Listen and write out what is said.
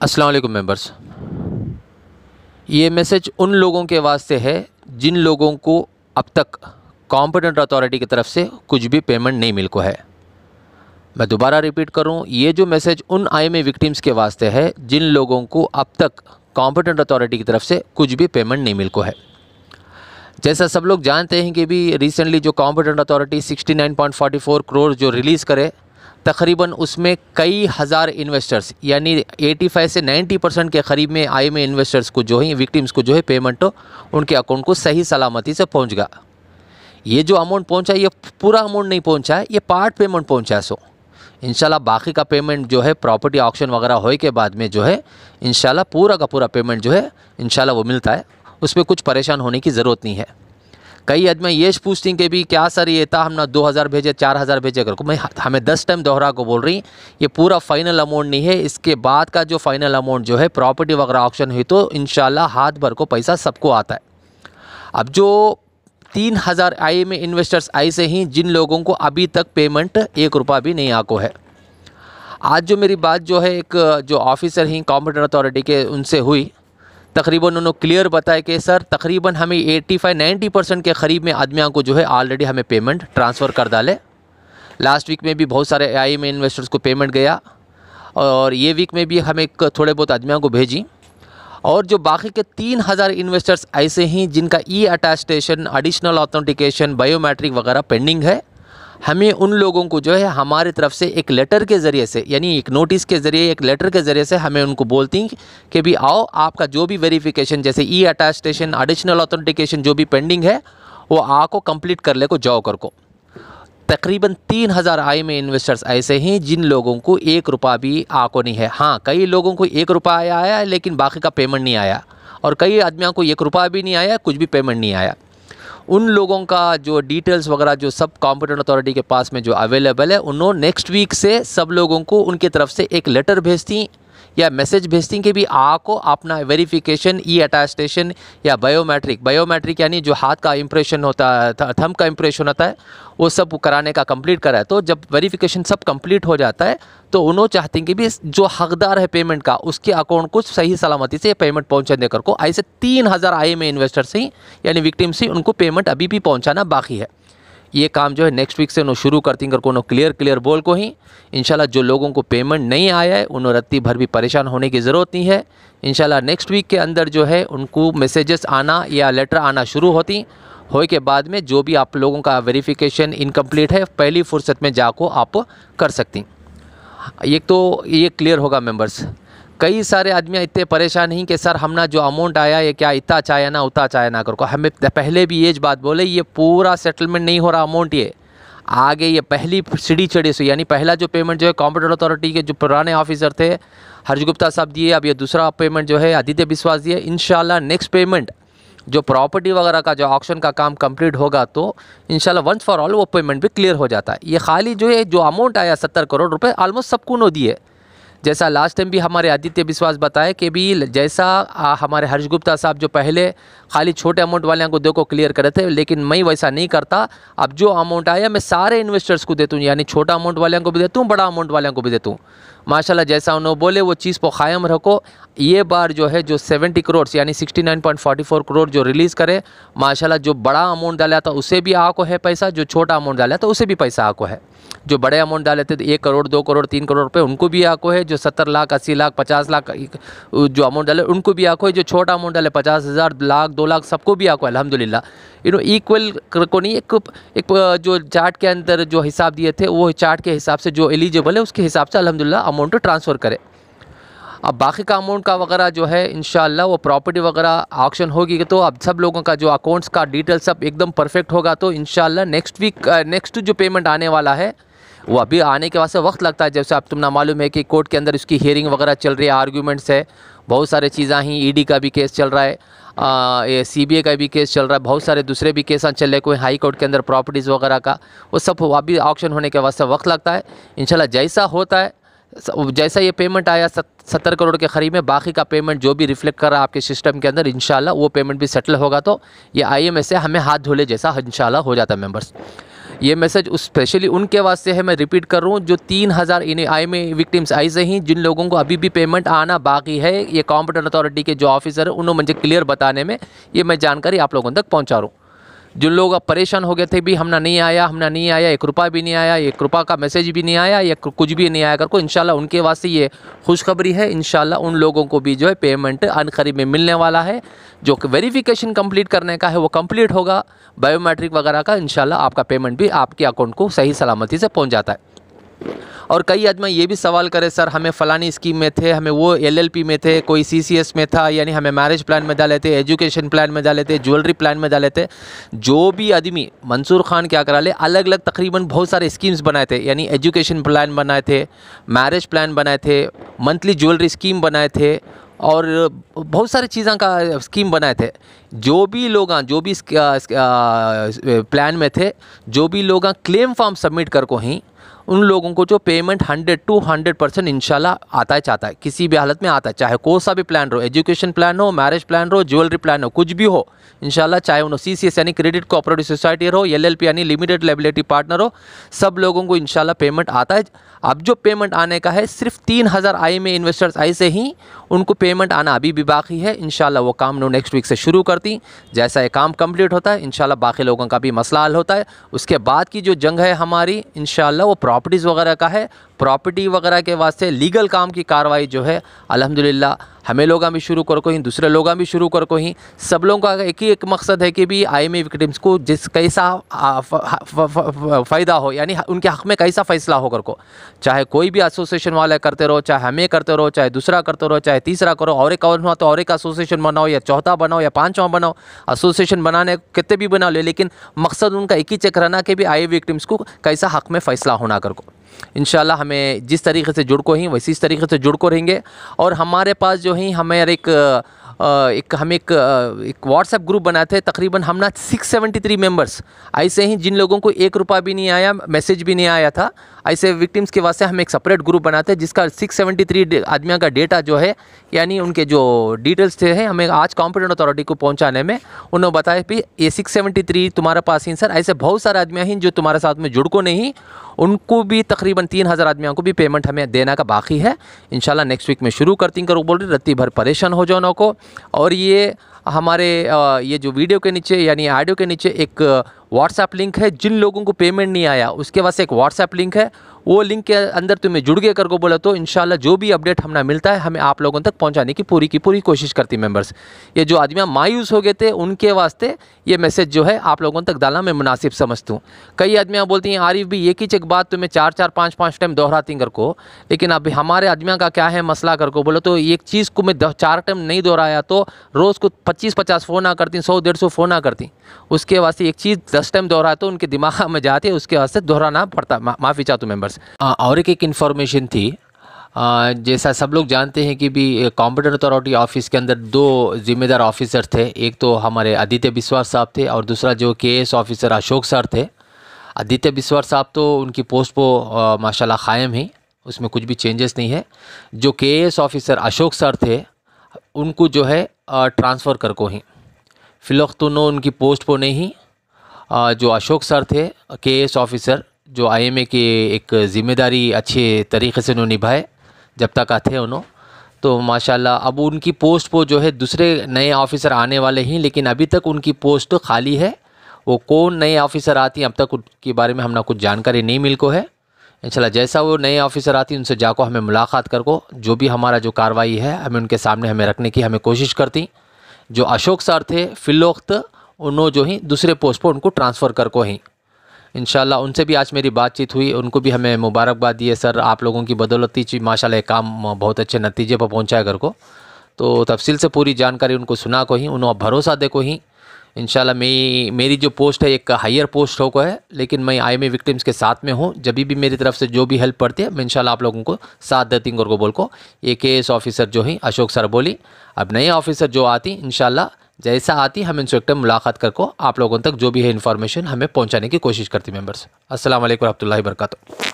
अस्सलाम वालेकुम मेंबर्स। ये मैसेज उन लोगों के वास्ते है जिन लोगों को अब तक कॉम्पिटेंट अथॉरिटी की तरफ से कुछ भी पेमेंट नहीं मिल को है। मैं दोबारा रिपीट करूं, ये जो मैसेज उन IMA विक्टिम्स के वास्ते है जिन लोगों को अब तक कॉम्पिटेंट अथॉरिटी की तरफ से कुछ भी पेमेंट नहीं मिल को है। जैसा सब लोग जानते हैं कि भी रिसेंटली जो कॉम्पिटेंट अथॉरिटी 69.44 करोड़ जो रिलीज़ करे, तकरीबन उसमें कई हज़ार इन्वेस्टर्स यानी 85 से 90% के करीब में IMA इन्वेस्टर्स को जो है विक्टिम्स को जो है पेमेंट उनके अकाउंट को सही सलामती से पहुंच गया। ये जो अमाउंट पहुंचा ये पूरा अमाउंट नहीं पहुंचा है, ये पार्ट पेमेंट पहुंचा है। सो इंशाल्लाह बाकी का पेमेंट जो है प्रॉपर्टी ऑक्शन वगैरह होए के बाद में जो है इंशाल्लाह पूरा का पूरा पेमेंट जो है इंशाल्लाह वो मिलता है। उसमें कुछ परेशान होने की ज़रूरत नहीं है। कई आदमी ये पूछती कि भी क्या सर ये था हमने 2000 भेजे 4000 भेजे कर को, मैं हमें 10 टाइम दोहरा को बोल रही, ये पूरा फाइनल अमाउंट नहीं है। इसके बाद का जो फाइनल अमाउंट जो है प्रॉपर्टी वगैरह ऑक्शन हुई तो इंशाल्लाह हाथ भर को पैसा सबको आता है। अब जो 3000 IMA इन्वेस्टर्स ऐसे ही जिन लोगों को अभी तक पेमेंट 1 रुपया भी नहीं आको है। आज जो मेरी बात जो है एक जो ऑफिसर ही कॉम्पिटेंट अथॉरिटी के उनसे हुई, तकरीबन उन्होंने क्लियर बताया कि सर तकरीबन हमें 85-90% के करीब में आदमियों को जो है ऑलरेडी हमें पेमेंट ट्रांसफ़र कर डाले। लास्ट वीक में भी बहुत सारे IMA इन्वेस्टर्स को पेमेंट गया और ये वीक में भी हमें थोड़े बहुत आदमियों को भेजी। और जो बाकी के 3000 इन्वेस्टर्स ऐसे ही जिनका अटेस्टेशन, एडिशनल ऑथेंटिकेशन, बायोमेट्रिक वगैरह पेंडिंग है, हमें उन लोगों को जो है हमारी तरफ से एक लेटर के ज़रिए से यानी एक नोटिस के ज़रिए एक लेटर के ज़रिए से हमें उनको बोलती कि भी आओ आपका जो भी वेरिफिकेशन जैसे अटेस्टेशन, एडिशनल ऑथेंटिकेशन जो भी पेंडिंग है वो आको कंप्लीट कर ले को जाओ कर को। तकरीबन 3000 IMA इन्वेस्टर्स ऐसे हैं जिन लोगों को 1 रुपया भी आको नहीं है। हाँ, कई लोगों को 1 रुपया आया है लेकिन बाकी का पेमेंट नहीं आया, और कई आदमियों को 1 रुपया भी नहीं आया, कुछ भी पेमेंट नहीं आया। उन लोगों का जो डिटेल्स वगैरह जो सब कॉम्पिटेंट अथॉरिटी के पास में जो अवेलेबल है, उन्होंने नेक्स्ट वीक से सब लोगों को उनकी तरफ से एक लेटर भेजती या मैसेज भेजती कि भी आपको अपना वेरिफिकेशन, अटेस्टेशन या बायोमेट्रिक यानी जो हाथ का इम्प्रेशन होता है, थंब का इम्प्रेशन होता है, वो सब कराने का कंप्लीट करा है। तो जब वेरिफिकेशन सब कंप्लीट हो जाता है तो उन्होंने चाहते हैं कि भी जो हकदार है पेमेंट का उसके अकाउंट को सही सलामती से पेमेंट पहुँचाने कर को। ऐसे 3000 IMA इन्वेस्टर्स ही यानी विक्टिम्स ही उनको पेमेंट अभी भी पहुँचाना बाकी है। ये काम जो है नेक्स्ट वीक से उन्होंने शुरू करती कर को क्लियर बोल को ही इंशाल्लाह जो लोगों को पेमेंट नहीं आया है उन्होंने रत्ती भर भी परेशान होने की ज़रूरत नहीं है। इंशाल्लाह नेक्स्ट वीक के अंदर जो है उनको मैसेजेस आना या लेटर आना शुरू होती होए के बाद में जो भी आप लोगों का वेरिफिकेशन इनकम्प्लीट है पहली फुर्सत में जाको आप कर सकती। एक तो ये क्लियर होगा मेंबर्स। कई सारे आदमी इतने परेशान हैं कि सर हमना जो अमाउंट आया ये क्या इतना चाहे ना उतना चाहे ना कर को। हमें पहले भी ये बात बोले ये पूरा सेटलमेंट नहीं हो रहा अमाउंट, ये आगे ये पहली सीढ़ी चढ़ी से यानी पहला जो पेमेंट जो है कॉम्पिटेंट अथॉरिटी के जो पुराने ऑफिसर थे हर्ष गुप्ता साहब दिए, अब ये दूसरा पेमेंट जो है आदित्य विश्वास दिए। इंशाल्लाह नेक्स्ट पेमेंट जो प्रॉपर्टी वगैरह का जो ऑक्शन का काम कंप्लीट होगा तो इंशाल्लाह वंस फॉर ऑल वो पेमेंट भी क्लियर हो जाता है। ये खाली जो है जो अमाउंट आया 70 करोड़ रुपए ऑलमोस्ट सबको नो दिए। जैसा लास्ट टाइम भी हमारे आदित्य विश्वास बताए कि भी जैसा हमारे हर्ष गुप्ता साहब जो पहले खाली छोटे अमाउंट वाले को देखो क्लियर करे थे, लेकिन मैं वैसा नहीं करता। अब जो अमाउंट आया मैं सारे इन्वेस्टर्स को देता हूँ, यानी छोटा अमाउंट वाले को भी देता हूँ, बड़ा अमाउंट वाले को भी देता हूँ। माशाल्लाह जैसा उन्होंने बोले वो चीज़ को कायम रखो। ये बार जो है जो 70 करोड़ यानी 69.44 करोड़ जो रिलीज़ करे, माशाल्लाह जो बड़ा अमाउंट डाला था उसे भी आको है पैसा, जो छोटा अमाउंट डाला था उसे भी पैसा आको है। जो बड़े अमाउंट डाले थे 1 करोड़ 2 करोड़ 3 करोड़ रुपए उनको भी आको है। जो 70 लाख 80 लाख 50 लाख जो अमाउंट डाले उनको भी आको है। जो छोटा अमाउंट डाले 50,000 लाख 2 लाख सबको भी आको है अल्हम्दुलिल्लाह। इक्वल को नहीं, एक जो चार्ट के अंदर जो हिसाब दिए थे वो चार्ट के हिसाब से जो एलिजिबल है उसके हिसाब से अल्हम्दुलिल्लाह अमाउंट ट्रांसफ़र करे। अब बाकी का अमाउंट का वगैरह जो है इंशाल्लाह वो प्रॉपर्टी वगैरह ऑक्शन होगी तो अब सब लोगों का जो अकाउंट्स का डिटेल सब एकदम परफेक्ट होगा तो इंशाल्लाह नेक्स्ट वीक नेक्स्ट जो पेमेंट आने वाला है वो अभी आने के वास्ते वक्त लगता है। जैसे अब तुमने मालूम है कि कोर्ट के अंदर उसकी हियरिंग वगैरह चल रही है, आर्ग्यूमेंट्स है, बहुत सारे चीज़ें ही, ED का भी केस चल रहा है, CBI का भी केस चल रहा है, बहुत सारे दूसरे भी केस चल रहे कोई हाई कोर्ट के अंदर प्रॉपर्टीज़ वगैरह का, वो सब अभी ऑक्शन होने के वास्ते वक्त लगता है। इंशाल्लाह जैसा होता है जैसा ये पेमेंट आया 70 करोड़ के करीब में, बाकी का पेमेंट जो भी रिफ्लेक्ट कर रहा है आपके सिस्टम के अंदर इंशाल्लाह वो पेमेंट भी सेटल होगा तो ये IMA से हमें हाथ धोले जैसा इंशाल्लाह हो जाता है मेंबर्स। ये मैसेज उस स्पेशली उनके वास्ते है, मैं रिपीट कर रहा हूँ, जो 3000 इन IMA विक्टिम्स ऐसे ही जिन लोगों को अभी भी पेमेंट आना बाकी है। ये कॉम्पिटेंट अथॉरिटी के जो ऑफिसर है उन्होंने मुझे क्लियर बताने में ये मैं जानकारी आप लोगों तक पहुँचा रहा हूँ। जिन लोग अब परेशान हो गए थे भी हमने नहीं आया, 1 रुपया भी नहीं आया, 1 रुपया का मैसेज भी नहीं आया, या कुछ भी नहीं आया करको, इंशाल्लाह उनके वास्ते ये खुशखबरी है। इंशाल्लाह उन लोगों को भी जो है पेमेंट अनकरीब में मिलने वाला है। जो वेरिफिकेशन कंप्लीट करने का है वो कंप्लीट होगा, बायोमेट्रिक वगैरह का, इंशाल्लाह आपका पेमेंट भी आपके अकाउंट को सही सलामती से पहुँच जाता है। और कई आदमी ये भी सवाल करे, सर हमें फ़लानी स्कीम में थे, हमें वो LLP में थे, कोई CCS में था, यानी हमें मैरिज प्लान में डाले थे, एजुकेशन प्लान में डाले थे, ज्वेलरी प्लान में डाले थे। जो भी आदमी, मंसूर खान क्या करा ले, अलग अलग तकरीबन बहुत सारे स्कीम्स बनाए थे, यानी एजुकेशन प्लान बनाए थे, मैरिज प्लान बनाए थे, मंथली ज्वेलरी स्कीम बनाए थे, और बहुत सारी चीज़ों का स्कीम बनाए थे। जो भी लोग जो भी प्लान में थे, जो भी लोग क्लेम फॉर्म सबमिट कर को ही, उन लोगों को जो पेमेंट 100 to 100% इंशाल्लाह आता है, चाहता है, किसी भी हालत में आता है, चाहे कोई सा भी प्लान हो, एजुकेशन प्लान हो, मैरिज प्लान हो, ज्वेलरी प्लान हो, कुछ भी हो, इंशाल्लाह, चाहे उन्होंने CCS यानी क्रेडिट कोऑपरेटिव सोसाइटी हो, LLP यानी लिमिटेड लायबिलिटी पार्टनर हो, सब लोगों को इंशाल्लाह पेमेंट आता है। अब जो पेमेंट आने का है सिर्फ 3000 IMA इन्वेस्टर्स ऐसे ही उनको पेमेंट आना अभी भी बाकी है। इंशाल्लाह वो काम नेक्स्ट वीक से शुरू करती। जैसा ये काम कंप्लीट होता है इंशाल्लाह बाकी लोगों का भी मसला हल होता है। उसके बाद की जो जंग है हमारी इंशाल्लाह वो प्रॉपर्टीज़ वगैरह का है। प्रॉपर्टी वगैरह के वास्ते लीगल काम की कार्रवाई जो है अल्हम्दुलिल्लाह हमें लोग भी शुरू कर को ही, दूसरे लोग भी शुरू कर को ही, सब लोगों का एक ही एक मकसद है कि भी IMA विक्टिम्स को जिस कैसा फ़ायदा हो, यानी उनके हक़ में कैसा फ़ैसला हो कर को, चाहे कोई भी एसोसिएशन वाले करते रहो, चाहे हमें करते रहो, चाहे दूसरा करते रहो, चाहे तीसरा करो, और एक हुआ तो और एक एसोसिएशन बनाओ, या चौथा बनाओ, या पाँचवां बनाओ, एसोसिएशन बनाने कितने भी बना लो, लेकिन मकसद उनका एक ही चक्कर रहना कि भी IMA विक्टिम्स को कैसा हक़ में फ़ैसला होना कर को। इंशाल्लाह हमें जिस तरीके से जुड़ को ही वैसी इस तरीके से जुड़ को रहेंगे। और हमारे पास जो है हमें एक व्हाट्सएप ग्रुप बनाए थे, तकरीबन हम ना 673 मेंबर्स ऐसे ही जिन लोगों को 1 रुपया भी नहीं आया, मैसेज भी नहीं आया था, ऐसे विक्टिम्स के वास्ते हम एक सेपरेट ग्रुप बनाते हैं जिसका 673 आदमियों का डेटा जो है, यानी उनके जो डिटेल्स थे हमें आज कॉम्पिटेंट अथॉरिटी को पहुंचाने में उन्होंने बताया कि ये 673 तुम्हारे पास ही सर, ऐसे बहुत सारे आदमियाँ हैं जो तुम्हारे साथ में जुड़ को नहीं, उनको भी तकरीबन 3000 आदमियों को भी पेमेंट हमें देना का बाकी है। इंशाल्लाह नेक्स्ट वीक में शुरू करती करो बोल रही, रत्ती भर परेशान हो जाओ को। और ये हमारे ये जो वीडियो के नीचे यानी ऑडियो के नीचे एक व्हाट्सएप लिंक है, जिन लोगों को पेमेंट नहीं आया उसके वास्ते एक व्हाट्सएप लिंक है, वो लिंक के अंदर तुम्हें जुड़ गए कर को बोला तो इंशाल्लाह जो भी अपडेट हमें मिलता है हमें आप लोगों तक पहुंचाने की पूरी कोशिश करती मेंबर्स। ये जो आदमियाँ मायूस हो गए थे उनके वास्ते ये मैसेज जो है आप लोगों तक डालना मैं मुनासिब समझता हूँ। कई आदमियाँ बोलती हैं आरिफ भी एक ही बात तुम्हें 4-4 5-5 टाइम दोहराती कर को, लेकिन अभी हमारे आदमियों का क्या है मसला कर को बोलो तो एक चीज़ को मैं 4 टाइम नहीं दोहराया तो रोज़ को 25-50 फ़ोन ना करती, 100-150 फ़ोन ना करती, उसके वास्ते एक चीज़ 10 टाइम दोहराया तो उनके दिमाग में जाती है, उसके वास्ते दोहराना पड़ता। माफ़ी चाहता हूँ मेंबर्स। और एक इन्फॉर्मेशन थी, जैसा सब लोग जानते हैं कि भी कॉम्पिटेंट अथॉरिटी ऑफिस के अंदर 2 ज़िम्मेदार ऑफिसर थे, एक तो हमारे आदित्य बिस्वास साहब थे और दूसरा जो KS ऑफिसर अशोक सर थे। आदित्य बिस्वास साहब तो उनकी पोस्ट को माशाल्लाह क़ायम है, उसमें कुछ भी चेंजेस नहीं है। जो KS ऑफिसर अशोक सर थे उनको जो है ट्रांसफ़र कर को ही फ़िलवक्त उनकी पोस्ट को नहीं, जो अशोक सर थे KS ऑफिसर जो IMA की एक ज़िम्मेदारी अच्छे तरीक़े से उन्होंने निभाए जब तक थे उन्होंने, तो माशाल्लाह अब उनकी पोस्ट पर जो है दूसरे नए ऑफिसर आने वाले हैं, लेकिन अभी तक उनकी पोस्ट खाली है। वो कौन नए ऑफिसर आती हैं अब तक उनके बारे में हमने कुछ जानकारी नहीं मिल को है। इंशाल्लाह जैसा वो नए ऑफिसर आती उनसे जाको हमें मुलाकात कर को जो भी हमारा जो कार्रवाई है हमें उनके सामने हमें रखने की हमें कोशिश करती। जो अशोक सर थे फ़िलवक्त उन्होंने जो ही दूसरे पोस्ट पर उनको ट्रांसफ़र कर को ही इंशाल्लाह उनसे भी आज मेरी बातचीत हुई, उनको भी हमें मुबारकबाद दी है, सर आप लोगों की बदौलती चीज़ माशाल्लाह काम बहुत अच्छे नतीजे पर पहुँचाया घर को। तो तफसील से पूरी जानकारी उनको सुना को ही उन्होंने भरोसा दे को ही इंशाल्लाह मेरी जो पोस्ट है एक हायर पोस्ट हो को है, लेकिन मैं IMA विक्टिम्स के साथ में हूँ। जब भी मेरी तरफ से जो भी हेल्प पड़ती है मैं इंशाल्लाह आप लोगों को साथ देती हूँ को बोल को। ये KS ऑफिसर जो ही अशोक सर बोली, अब नए ऑफिसर जो आती इंशाल्लाह जैसा आती हम इनसे एक टाइम मुलाकात कर को आप लोगों तक जो भी है इन्फॉर्मेशन हमें पहुँचाने की कोशिश करती मेंबर्स। अस्सलाम वालेकुम रहमतुल्लाहि व बरकातुहू।